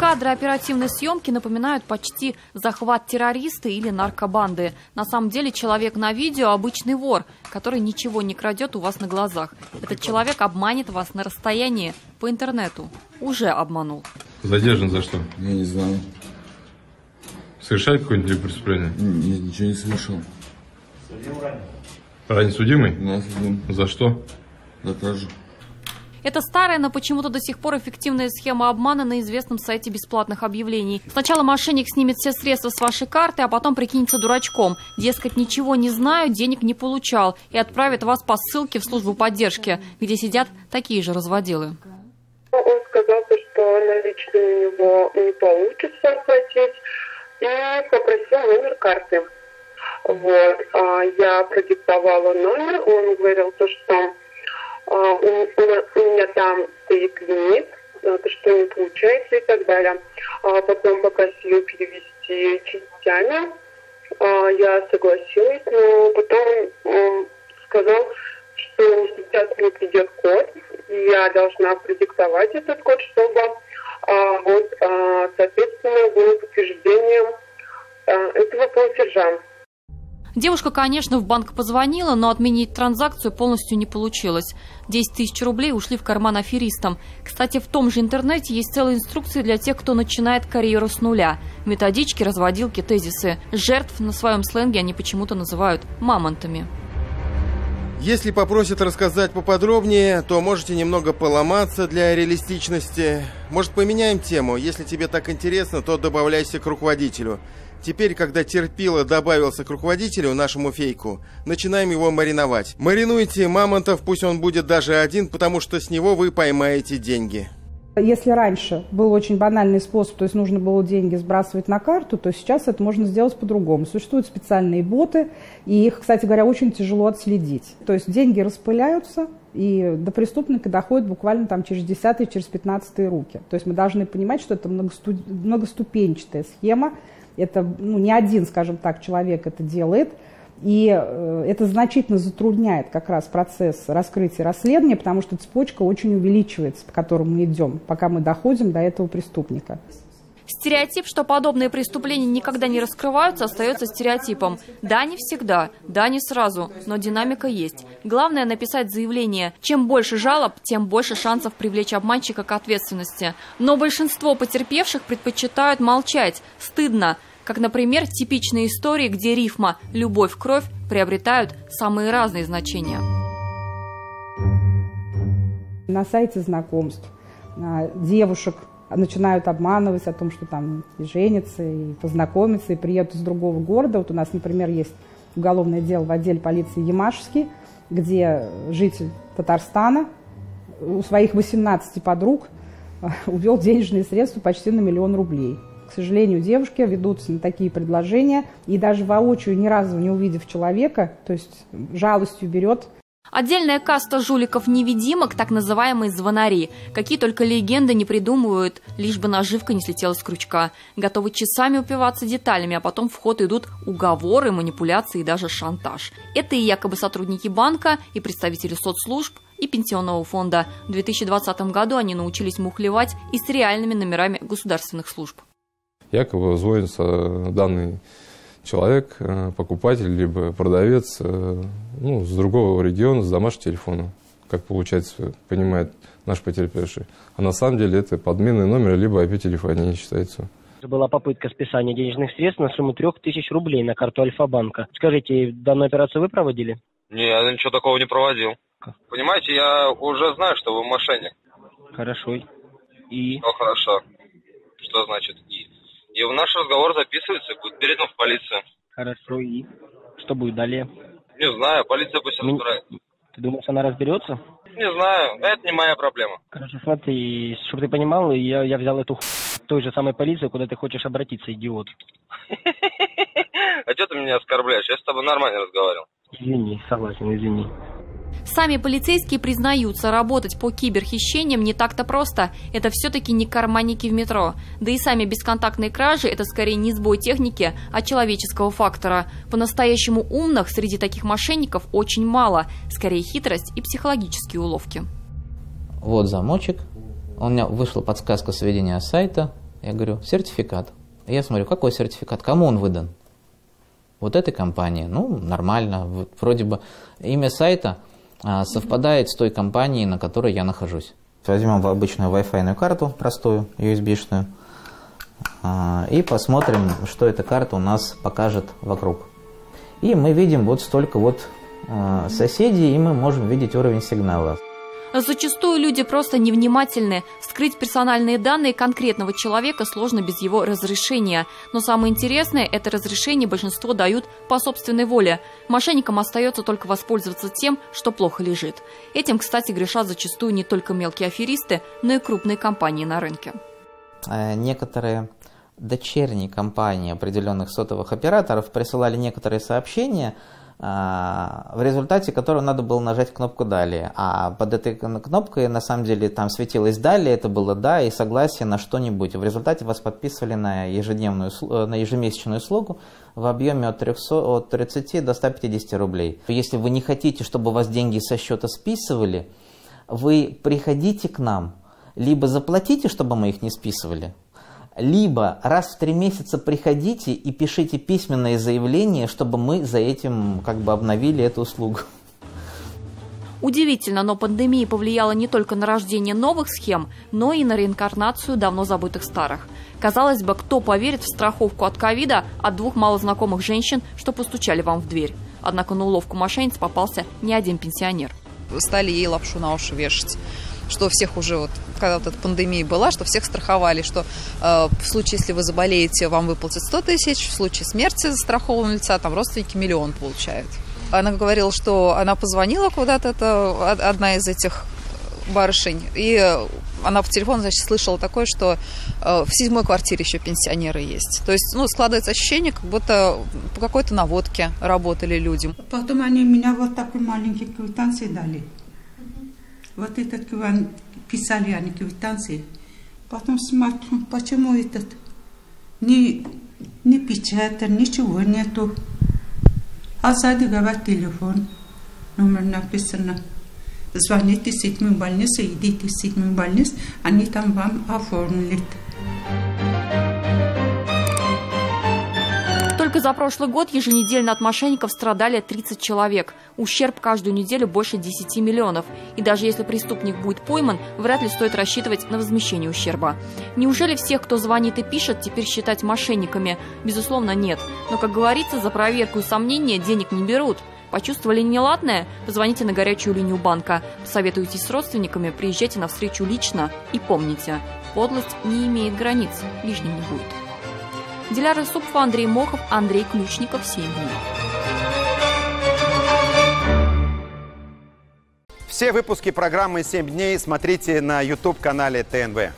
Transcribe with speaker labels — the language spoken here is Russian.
Speaker 1: Кадры оперативной съемки напоминают почти захват террориста или наркобанды. На самом деле человек на видео – обычный вор, который ничего не крадет у вас на глазах. Этот человек обманет вас на расстоянии по интернету. Уже обманул.
Speaker 2: Задержан за что?
Speaker 3: Я не знаю.
Speaker 2: Совершает какое-нибудь преступление?
Speaker 3: Нет, ничего не совершил.
Speaker 2: Ранее судимый?
Speaker 3: Да, судим.
Speaker 2: За что?
Speaker 3: За кражу.
Speaker 1: Это старая, но почему-то до сих пор эффективная схема обмана на известном сайте бесплатных объявлений. Сначала мошенник снимет все средства с вашей карты, а потом прикинется дурачком. Дескать, ничего не знаю, денег не получал. И отправит вас по ссылке в службу поддержки, где сидят такие же разводилы.
Speaker 4: Он сказал, что наличные у него не получится оплатить, и попросил номер карты. Вот. Я продиктовала номер, он говорил, что у меня там стоит лимит, что не получается и так далее. Потом попросил перевести частями. Я согласилась, но потом сказал, что сейчас мне придет код, и я должна продиктовать этот код, чтобы соответственно было подтверждением этого платежа.
Speaker 1: Девушка, конечно, в банк позвонила, но отменить транзакцию полностью не получилось. 10 тысяч рублей ушли в карман аферистам. Кстати, в том же интернете есть целые инструкции для тех, кто начинает карьеру с нуля. Методички, разводилки, тезисы. Жертв на своем сленге они почему-то называют мамонтами.
Speaker 5: Если попросят рассказать поподробнее, то можете немного поломаться для реалистичности. Может, поменяем тему? Если тебе так интересно, то добавляйся к руководителю. Теперь, когда терпило добавился к руководителю, нашему фейку, начинаем его мариновать. Маринуйте мамонтов, пусть он будет даже один, потому что с него вы поймаете деньги.
Speaker 6: Если раньше был очень банальный способ, то есть нужно было деньги сбрасывать на карту, то сейчас это можно сделать по-другому. Существуют специальные боты, и их, кстати говоря, очень тяжело отследить. То есть деньги распыляются, и до преступника доходит буквально там через 10-е, через 15-е руки. То есть мы должны понимать, что это многоступенчатая схема. Это не один, скажем так, человек это делает. И это значительно затрудняет как раз процесс раскрытия расследования, потому что цепочка очень увеличивается, по которой мы идем, пока мы доходим до этого преступника.
Speaker 1: Стереотип, что подобные преступления никогда не раскрываются, остается стереотипом. Да, не всегда, да, не сразу, но динамика есть. Главное написать заявление. Чем больше жалоб, тем больше шансов привлечь обманщика к ответственности. Но большинство потерпевших предпочитают молчать. Стыдно. Как, например, типичные истории, где рифма «любовь, кровь» приобретают самые разные значения.
Speaker 6: На сайте знакомств девушек начинают обманывать о том, что там и женятся, и познакомятся, и приедут из другого города. Вот у нас, например, есть уголовное дело в отделе полиции Ямашевский, где житель Татарстана у своих 18 подруг увел денежные средства почти на 1 000 000 рублей. К сожалению, девушки ведутся на такие предложения и даже воочию, ни разу не увидев человека, то есть жалостью берет.
Speaker 1: Отдельная каста жуликов-невидимок, так называемые звонари. Какие только легенды не придумывают, лишь бы наживка не слетела с крючка. Готовы часами упиваться деталями, а потом в ход идут уговоры, манипуляции и даже шантаж. Это и якобы сотрудники банка, и представители соцслужб, и пенсионного фонда. В 2020 году они научились мухлевать и с реальными номерами государственных служб.
Speaker 2: Якобы звонится данный человек, покупатель, либо продавец, с другого региона, с домашнего телефона, как получается, понимает наш потерпевший. А на самом деле это подменный номер, либо IP-телефония считается.
Speaker 7: Была попытка списания денежных средств на сумму 3000 рублей на карту Альфа-банка. Скажите, данную операцию вы проводили?
Speaker 8: Не, я ничего такого не проводил. Понимаете, я уже знаю, что вы мошенник.
Speaker 7: Хорошо. И?
Speaker 8: Ну, хорошо. Что значит «и»? И наш разговор записывается, будет передан в полицию.
Speaker 7: Хорошо, и? Что будет далее?
Speaker 8: Не знаю, полиция пусть разбирает.
Speaker 7: Ты думаешь, она разберется?
Speaker 8: Не знаю, это не моя проблема.
Speaker 7: Хорошо, смотри, чтобы ты понимал, я взял эту той же самой полиции, куда ты хочешь обратиться, идиот.
Speaker 8: А что ты меня оскорбляешь? Я с тобой нормально разговаривал.
Speaker 7: Извини, согласен, извини.
Speaker 1: Сами полицейские признаются, работать по киберхищениям не так-то просто. Это все-таки не карманники в метро. Да и сами бесконтактные кражи – это скорее не сбой техники, а человеческого фактора. По-настоящему умных среди таких мошенников очень мало. Скорее хитрость и психологические уловки.
Speaker 9: Вот замочек. У меня вышла подсказка с введения сайта. Я говорю, сертификат. Я смотрю, какой сертификат, кому он выдан? Вот этой компании. Ну, нормально. Вот, вроде бы имя сайта совпадает с той компанией, на которой я нахожусь. Возьмем обычную Wi-Fi карту, простую, USB-шную, и посмотрим, что эта карта у нас покажет вокруг. И мы видим вот столько вот соседей, и мы можем видеть уровень сигнала.
Speaker 1: Зачастую люди просто невнимательны. Скрыть персональные данные конкретного человека сложно без его разрешения. Но самое интересное, это разрешение большинство дают по собственной воле. Мошенникам остается только воспользоваться тем, что плохо лежит. Этим, кстати, грешат зачастую не только мелкие аферисты, но и крупные компании на рынке.
Speaker 9: Некоторые дочерние компании определенных сотовых операторов присылали некоторые сообщения, в результате которого надо было нажать кнопку «Далее». А под этой кнопкой, на самом деле, там светилось «Далее», это было «Да» и согласие на что-нибудь. В результате вас подписывали на ежемесячную услугу в объеме от 30 до 150 рублей. Если вы не хотите, чтобы у вас деньги со счета списывали, вы приходите к нам, либо заплатите, чтобы мы их не списывали, либо раз в 3 месяца приходите и пишите письменное заявление, чтобы мы за этим как бы обновили эту услугу.
Speaker 1: Удивительно, но пандемия повлияла не только на рождение новых схем, но и на реинкарнацию давно забытых старых. Казалось бы, кто поверит в страховку от ковида от 2 малознакомых женщин, что постучали вам в дверь. Однако на уловку мошенниц попался не один пенсионер.
Speaker 10: Стали ей лапшу на уши вешать, что всех уже, вот, когда вот эта пандемия была, что всех страховали, что в случае, если вы заболеете, вам выплатят 100 тысяч, в случае смерти застрахованного лица, там родственники 1 000 000 получают. Она говорила, что она позвонила куда-то, это одна из этих барышень, и она по телефону, значит, слышала такое, что в 7-й квартире еще пенсионеры есть. То есть, ну, складывается ощущение, как будто по какой-то наводке работали люди.
Speaker 11: Потом они меня вот такой маленький квитанции дали. Вот этот писали они квитанции. Потом смотрю, почему этот ни печатер, ничего нету. А сзади говорит телефон, номер написано. Звоните в 7-ю больницу, идите в 7-ю больницу, они там вам оформят.
Speaker 1: Только за прошлый год еженедельно от мошенников страдали 30 человек. Ущерб каждую неделю больше 10 миллионов. И даже если преступник будет пойман, вряд ли стоит рассчитывать на возмещение ущерба. Неужели всех, кто звонит и пишет, теперь считать мошенниками? Безусловно, нет. Но, как говорится, за проверку и сомнения денег не берут. Почувствовали неладное? Позвоните на горячую линию банка. Советуйтесь с родственниками, приезжайте на встречу лично. И помните, подлость не имеет границ, лишним не будет. Диляра Супфа, Андрей Мохов, Андрей Ключников, 7 дней.
Speaker 12: Все выпуски программы «7 дней» смотрите на YouTube-канале ТНВ.